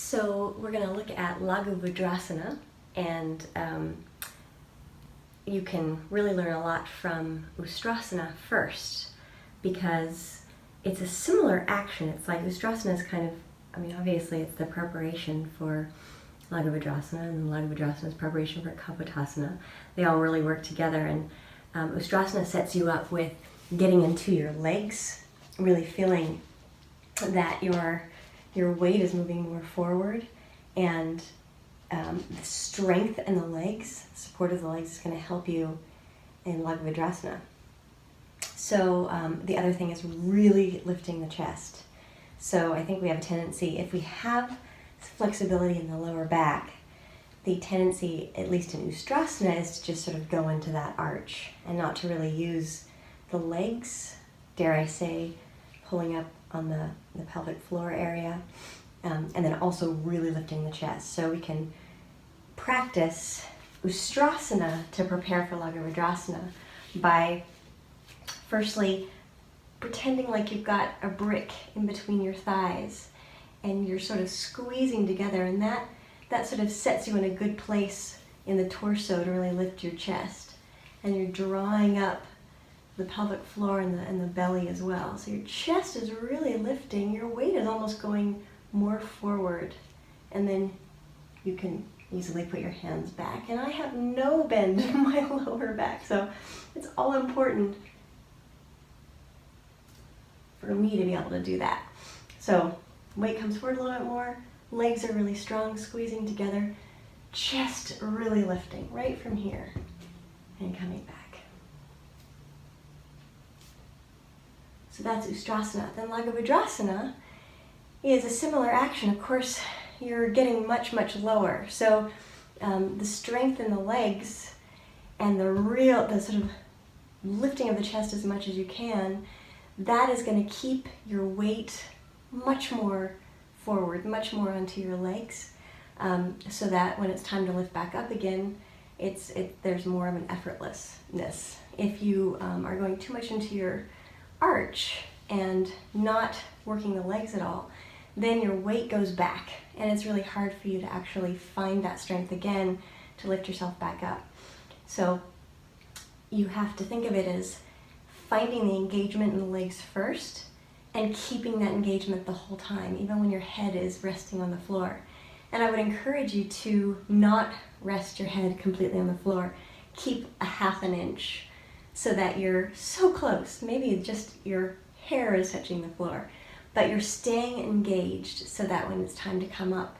So we're going to look at Laghu Vajrasana, and you can really learn a lot from Ustrasana first, because it's a similar action. It's like Ustrasana is kind of, obviously it's the preparation for Laghu Vajrasana, and Laghu Vajrasana is preparation for Kapotasana. They all really work together, and Ustrasana sets you up with getting into your legs, really feeling that your weight is moving more forward, and the strength in the legs, support of the legs, is going to help you in Laghu Vajrasana. So the other thing is really lifting the chest. So I think we have a tendency, if we have flexibility in the lower back, the tendency, at least in Ustrasana, is to just sort of go into that arch and not to really use the legs, dare I say, pulling up on the pelvic floor area, and then also really lifting the chest. So we can practice Ustrasana to prepare for Laghu Vajrasana by firstly pretending like you've got a brick in between your thighs and you're sort of squeezing together, and that sort of sets you in a good place in the torso to really lift your chest, and you're drawing up the pelvic floor and the belly as well. So your chest is really lifting, your weight is almost going more forward, and then you can easily put your hands back. And I have no bend in my lower back, so it's all important for me to be able to do that. So weight comes forward a little bit more, legs are really strong, squeezing together, chest really lifting right from here and coming back. So that's Ustrasana. Then Laghu Vajrasana is a similar action. Of course, you're getting much, much lower. So the strength in the legs and the sort of lifting of the chest as much as you can, that is going to keep your weight much more forward, much more onto your legs, so that when it's time to lift back up again, there's more of an effortlessness. If you are going too much into your arch and not working the legs at all, then your weight goes back, and it's really hard for you to actually find that strength again to lift yourself back up. So you have to think of it as finding the engagement in the legs first and keeping that engagement the whole time, even when your head is resting on the floor. And I would encourage you to not rest your head completely on the floor. Keep a half an inch so that you're so close, maybe just your hair is touching the floor, but you're staying engaged so that when it's time to come up,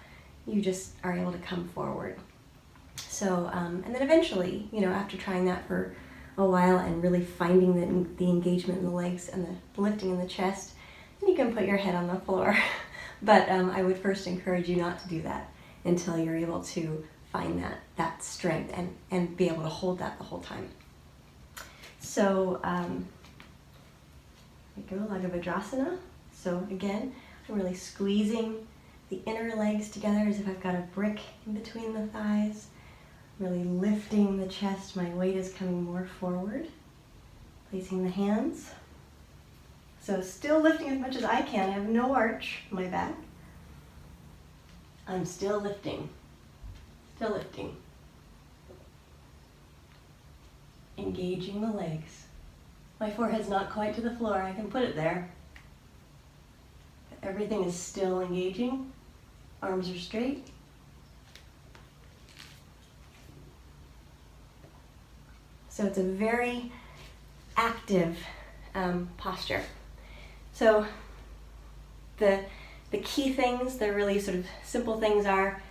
you just are able to come forward. So, and then eventually, after trying that for a while and really finding the engagement in the legs and the lifting in the chest, then you can put your head on the floor. But I would first encourage you not to do that until you're able to find that strength and be able to hold that the whole time. So, we go, Laghu Vajrasana. So again, I'm really squeezing the inner legs together as if I've got a brick in between the thighs. Really lifting the chest, my weight is coming more forward. Placing the hands. So still lifting as much as I can. I have no arch in my back. I'm still lifting. Still lifting. Engaging the legs. My forehead's not quite to the floor. I can put it there. But everything is still engaging. Arms are straight. So it's a very active posture. So the key things, the really sort of simple things, are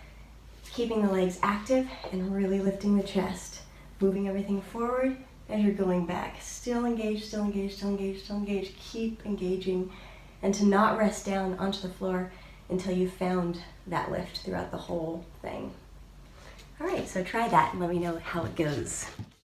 keeping the legs active and really lifting the chest, moving everything forward as you're going back. Still engaged, still engaged, still engaged, still engaged. Keep engaging, and to not rest down onto the floor until you've found that lift throughout the whole thing. All right, so try that and let me know how it goes.